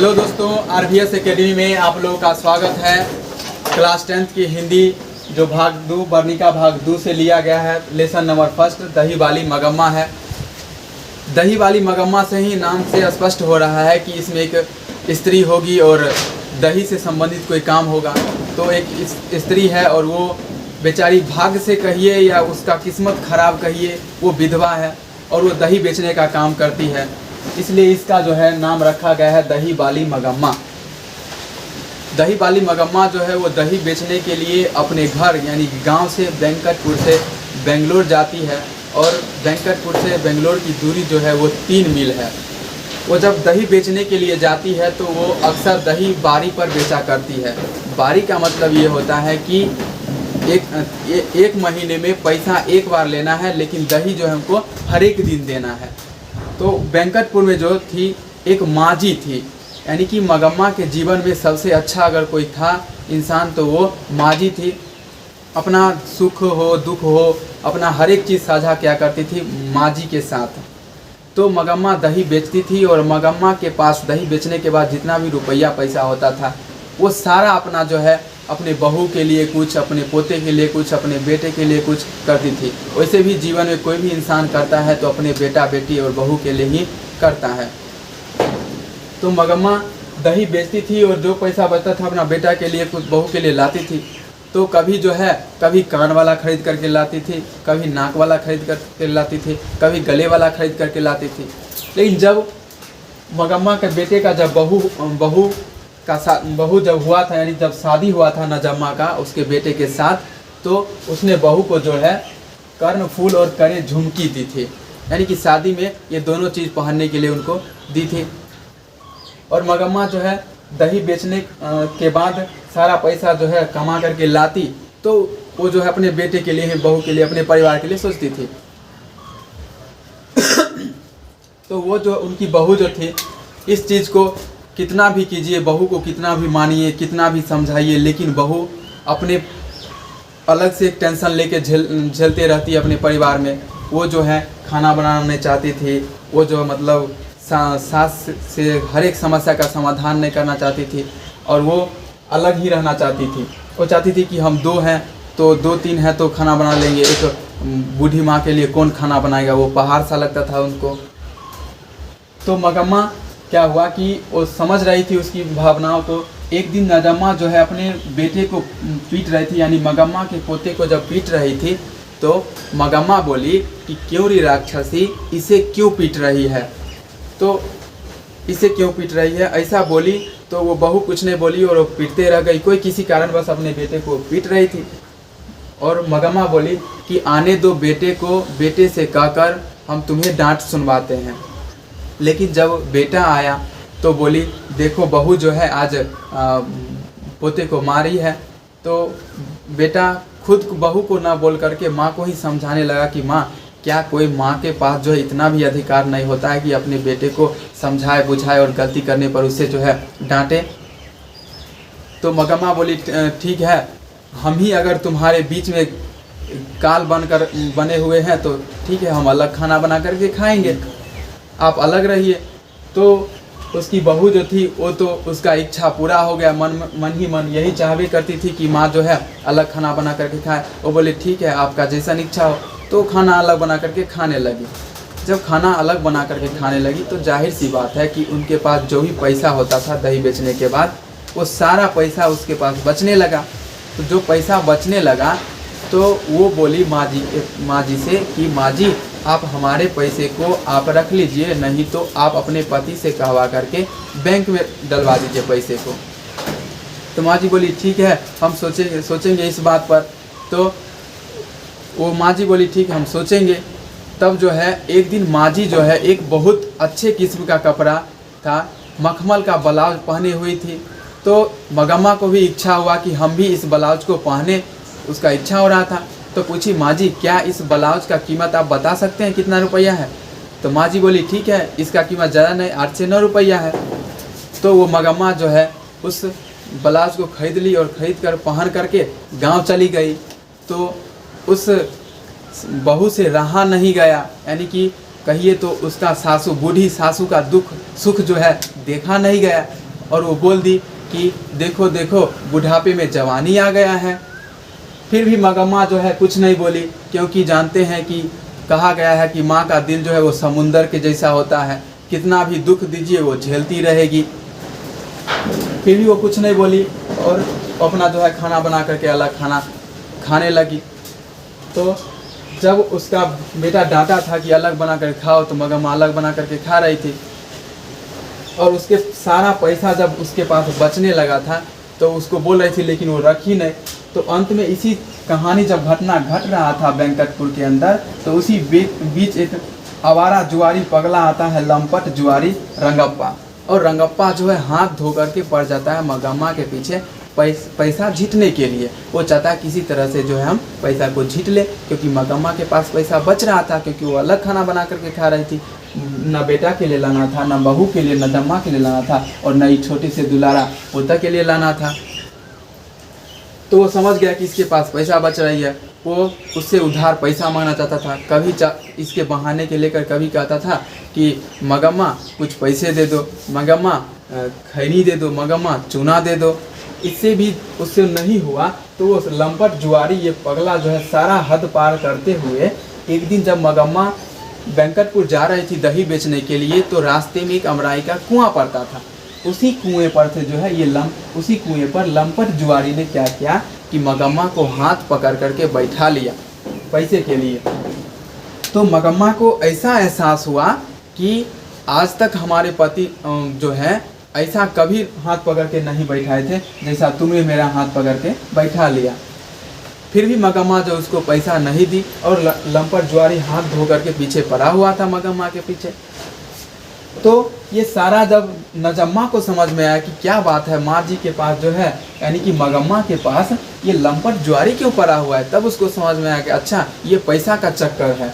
Hello दोस्तों, RVS academy में आप लोगों का स्वागत है। क्लास 10th की हिंदी जो भाग 2 वर्णिका भाग 2 से लिया गया है। लेसन नंबर 1 दही वाली मगम्मा है। दही वाली मगम्मा से ही नाम से स्पष्ट हो रहा है कि इसमें एक स्त्री होगी और दही से संबंधित कोई काम होगा। तो एक स्त्री है और वो बेचारी भाग्य से कहिए या उसका किस्मत खराब कहिए, वो विधवा है और वो दही बेचने का काम करती है, इसलिए इसका जो है नाम रखा गया है दही वाली मगम्मा। दही वाली मगम्मा जो है वो दही बेचने के लिए अपने घर यानी गांव से वेंकटपुर से बेंगलोर जाती है और वेंकटपुर से बेंगलोर की दूरी जो है वो 3 मील है। वो जब दही बेचने के लिए जाती है तो वो अक्सर दही बारी पर बेचा करती है। बारी का मतलब ये होता है कि एक महीने में पैसा एक बार लेना है, लेकिन दही जो है हमको हर एक दिन देना है। तो वेंकटपुर में जो थी एक माजी थी, यानी कि मगम्मा के जीवन में सबसे अच्छा अगर कोई था इंसान तो वो माजी थी। अपना सुख हो दुख हो अपना हर एक चीज़ साझा क्या करती थी माजी के साथ। तो मगम्मा दही बेचती थी और मगम्मा के पास दही बेचने के बाद जितना भी रुपया पैसा होता था वो सारा अपना जो है अपने बहू के लिए कुछ, अपने पोते के लिए कुछ, अपने बेटे के लिए कुछ करती थी। वैसे भी जीवन में कोई भी इंसान करता है तो अपने बेटा बेटी और बहू के लिए ही करता है। तो मगम्मा दही बेचती थी और जो पैसा बचता था अपना बेटा के लिए कुछ, बहू के लिए लाती थी। तो कभी जो है कभी कान वाला खरीद करके लाती थी, कभी नाक वाला खरीद करके लाती थी, कभी गले वाला खरीद करके लाती थी। लेकिन जब मगम्मा के बेटे का जब बहू जब हुआ था, यानी जब शादी हुआ था नजम्मा का उसके बेटे के साथ, तो उसने बहू को जो है कर्ण फूल और करे झुमकी दी थी, यानी कि शादी में ये दोनों चीज़ पहनने के लिए उनको दी थी। और मगम्मा जो है दही बेचने के बाद सारा पैसा जो है कमा करके लाती, तो वो जो है अपने बेटे के लिए, बहू के लिए, अपने परिवार के लिए सोचती थी। तो वो जो उनकी बहू जो थी इस चीज़ को कितना भी कीजिए, बहू को कितना भी मानिए, कितना भी समझाइए, लेकिन बहू अपने अलग से एक टेंशन लेके झेलते रहती है अपने परिवार में। वो जो है खाना बनाना नहीं चाहती थी, वो जो मतलब सास से हर एक समस्या का समाधान नहीं करना चाहती थी और वो अलग ही रहना चाहती थी। वो चाहती थी कि हम 2 हैं तो 2-3 हैं तो खाना बना लेंगे, एक बूढ़ी माँ के लिए कौन खाना बनाएगा, वो पहाड़ सा लगता था उनको। तो मगम्मा क्या हुआ कि वो समझ रही थी उसकी भावनाओं को। एक दिन नजम्मा जो है अपने बेटे को पीट रही थी, यानी मगम्मा के पोते को जब पीट रही थी तो मगम्मा बोली कि क्यों रे राक्षसी, इसे क्यों पीट रही है, तो इसे क्यों पीट रही है, ऐसा बोली। तो वो बहू कुछ नहीं बोली और वो पीटते रह गई। कोई किसी कारणवश अपने बेटे को पीट रही थी और मगम्मा बोली कि आने दो बेटे को, बेटे से कहकर हम तुम्हें डांट सुनवाते हैं। लेकिन जब बेटा आया तो बोली देखो बहू जो है आज पोते को मारी है। तो बेटा खुद बहू को ना बोल करके माँ को ही समझाने लगा कि माँ, क्या कोई माँ के पास जो है इतना भी अधिकार नहीं होता है कि अपने बेटे को समझाए बुझाए और गलती करने पर उसे जो है डांटे। तो मगम्मा बोली ठीक है, हम ही अगर तुम्हारे बीच में काल बने हुए हैं तो ठीक है, हम अलग खाना बना करके खाएंगे, आप अलग रहिए। तो उसकी बहू जो थी वो तो उसका इच्छा पूरा हो गया, मन ही मन यही चाहबे करती थी कि माँ जो है अलग खाना बना करके खाए। वो बोले ठीक है, आपका जैसा इच्छा हो। तो खाना अलग बना करके खाने लगी। जब खाना अलग बना करके खाने लगी तो जाहिर सी बात है कि उनके पास जो भी पैसा होता था दही बेचने के बाद वो सारा पैसा उसके पास बचने लगा। तो जो पैसा बचने लगा तो वो बोली माँ जी से कि माँ जी आप हमारे पैसे को आप रख लीजिए, नहीं तो आप अपने पति से कहवा करके बैंक में डलवा दीजिए पैसे को। तो माँ जी बोली ठीक है, हम सोचेंगे इस बात पर। तो वो माँ जी बोली ठीक है, हम सोचेंगे। तब जो है एक दिन माँ जी जो है एक बहुत अच्छे किस्म का कपड़ा था, मखमल का ब्लाउज पहने हुई थी। तो मगम्मा को भी इच्छा हुआ कि हम भी इस ब्लाउज को पहने, उसका इच्छा हो रहा था। तो पूछी माँ जी क्या इस ब्लाउज का कीमत आप बता सकते हैं कितना रुपया है। तो माँ जी बोली ठीक है, इसका कीमत ज़्यादा नहीं 8 से 9 रुपया है। तो वो मगम्मा जो है उस ब्लाउज को खरीद ली और ख़रीद कर पहन करके गांव चली गई। तो उस बहू से रहा नहीं गया, यानी कि कहिए तो उसका सासू, बूढ़ी सासू का दुख सुख जो है देखा नहीं गया। और वो बोल दी कि देखो देखो बुढ़ापे में जवानी आ गया है। फिर भी मगम्मा जो है कुछ नहीं बोली, क्योंकि जानते हैं कि कहा गया है कि माँ का दिल जो है वो समुंदर के जैसा होता है, कितना भी दुख दीजिए वो झेलती रहेगी। फिर भी वो कुछ नहीं बोली और अपना जो है खाना बना करके अलग खाना खाने लगी। तो जब उसका बेटा डांटा था कि अलग बना कर खाओ, तो मगम्मा अलग बना करके खा रही थी। और उसके सारा पैसा जब उसके पास बचने लगा था तो उसको बोल रही थी, लेकिन वो रखी नहीं। तो अंत में इसी कहानी जब घटना घट रहा था वेंकटपुर के अंदर, तो उसी बीच एक आवारा जुआरी पगला आता है, लंपट जुआरी रंगप्पा। और रंगप्पा जो है हाथ धो करके पड़ जाता है मगम्मा के पीछे पैसा जीतने के लिए। वो चाहता है किसी तरह से जो है हम पैसा को जीत ले, क्योंकि मगम्मा के पास पैसा बच रहा था, क्योंकि वो अलग खाना बना करके खा रही थी। न बेटा के लिए लाना था, न बहू के लिए, न दम्मा के लिए लाना था, और न ही छोटे से दुलारा पोता के लिए लाना था। तो वो समझ गया कि इसके पास पैसा बच रही है। वो उससे उधार पैसा मांगना चाहता था। कभी इसके बहाने के लेकर कभी कहता था कि मगम्मा कुछ पैसे दे दो, मगम्मा खैनी दे दो, मगम्मा चूना दे दो। इससे भी उससे नहीं हुआ तो वो लंपट जुआरी ये पगला जो है सारा हद पार करते हुए एक दिन जब मगम्मा वेंकटपुर जा रही थी दही बेचने के लिए, तो रास्ते में एक अमराई का कुआं पड़ता था। उसी कुएं पर से जो है उसी कुएं पर लंपट जुआरी ने क्या किया कि मगम्मा को हाथ पकड़ करके बैठा लिया पैसे के लिए। तो मगम्मा को ऐसा एहसास हुआ कि आज तक हमारे पति जो है ऐसा कभी हाथ पकड़ के नहीं बैठाए थे जैसा तुमने मेरा हाथ पकड़ के बैठा लिया। फिर भी मगम्मा जो उसको पैसा नहीं दी और लंपट जुआरी हाथ धो करके पीछे पड़ा हुआ था मगम्मा के पीछे। तो ये सारा जब नजम्मा को समझ में आया कि क्या बात है, माँ जी के पास जो है यानी कि मगम्मा के पास ये लंपट जुआरी क्यों पड़ा हुआ है, तब उसको समझ में आया कि अच्छा ये पैसा का चक्कर है।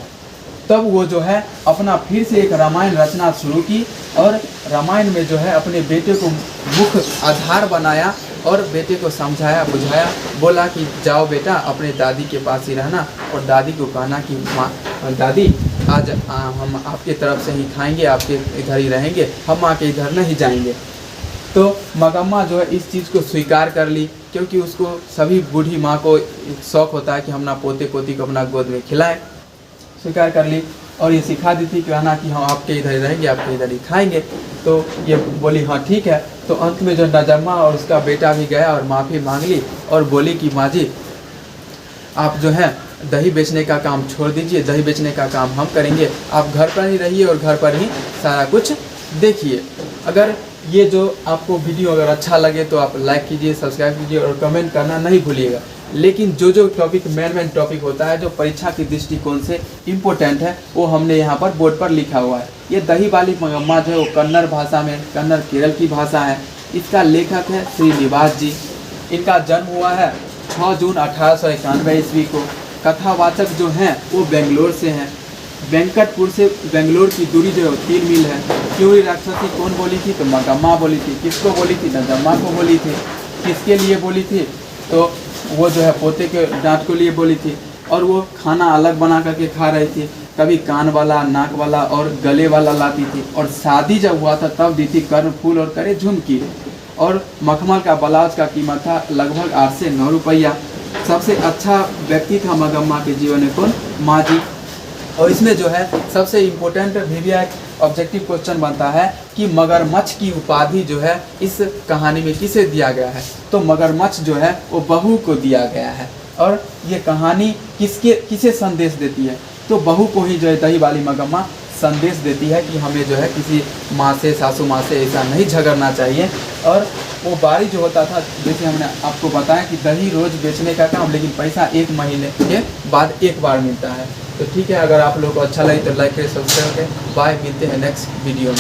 तब वो जो है अपना फिर से एक रामायण रचना शुरू की और रामायण में जो है अपने बेटे को मुख्य आधार बनाया और बेटे को समझाया बुझाया। बोला कि जाओ बेटा अपने दादी के पास ही रहना और दादी को कहना कि माँ दादी आज हम आपके तरफ से ही खाएंगे, आपके इधर ही रहेंगे, हम माँ के इधर नहीं जाएंगे। तो मगम्मा जो है इस चीज़ को स्वीकार कर ली, क्योंकि उसको सभी बूढ़ी माँ को शौक़ होता है कि हम ना पोते पोती को अपना गोद में खिलाएं। स्वीकार कर ली और ये सिखा दी थी कहना कि हम आपके इधर ही रहेंगे, आपके इधर ही खाएंगे। तो ये बोली हाँ ठीक है। तो अंत में जो नजम्मा और उसका बेटा भी गया और माफ़ी मांग ली और बोली कि माँ जी आप जो है दही बेचने का काम छोड़ दीजिए, दही बेचने का काम हम करेंगे, आप घर पर ही रहिए और घर पर ही सारा कुछ देखिए। अगर ये जो आपको वीडियो अगर अच्छा लगे तो आप लाइक कीजिए, सब्सक्राइब कीजिए और कमेंट करना नहीं भूलिएगा। लेकिन जो टॉपिक मेन टॉपिक होता है जो परीक्षा की दृष्टिकोण से इम्पोर्टेंट है वो हमने यहाँ पर बोर्ड पर लिखा हुआ है। ये दही वाली मगम्मा जो है वो कन्नड़ भाषा में, कन्नड़ केरल की भाषा है। इसका लेखक है श्रीनिवास जी। इनका जन्म हुआ है 6 जून 1891 ईस्वी को। कथावाचक जो हैं वो बेंगलोर से हैं। वेंकटपुर से बेंगलोर की दूरी जो है 3 मील है। क्यों राक्षसी कौन बोली थी, तो मगम्मा बोली थी। किसको बोली थी, नजम्मा को बोली थी। किसके लिए बोली थी, तो वो जो है पोते के डांट के लिए बोली थी। और वो खाना अलग बना करके खा रही थी, कभी कान वाला, नाक वाला और गले वाला लाती थी। और शादी जब हुआ था तब दी थी कर्ण फूल और करे झुमकी। और मखमल का ब्लाउज का कीमत था लगभग 8 से 9 रुपया। सबसे अच्छा व्यक्ति था मगम्मा के जीवन में कौन, माँ जी। और इसमें जो है सबसे इम्पोर्टेंट VVI ऑब्जेक्टिव क्वेश्चन बनता है कि मगरमच्छ की उपाधि जो है इस कहानी में किसे दिया गया है, तो मगरमच्छ जो है वो बहू को दिया गया है। और ये कहानी किसे संदेश देती है, तो बहू को ही जो है दही वाली मगम्मा संदेश देती है कि हमें जो है किसी माँ से, सासू माँ से ऐसा नहीं झगड़ना चाहिए। और वो बारी जो होता था, जैसे हमने आपको बताया कि दही रोज़ बेचने का काम, लेकिन पैसा 1 महीने के बाद 1 बार मिलता है। तो ठीक है, अगर आप लोगों को अच्छा लगे तो लाइक करें, सब्सक्राइब करें। बाय, मिलते हैं नेक्स्ट वीडियो में।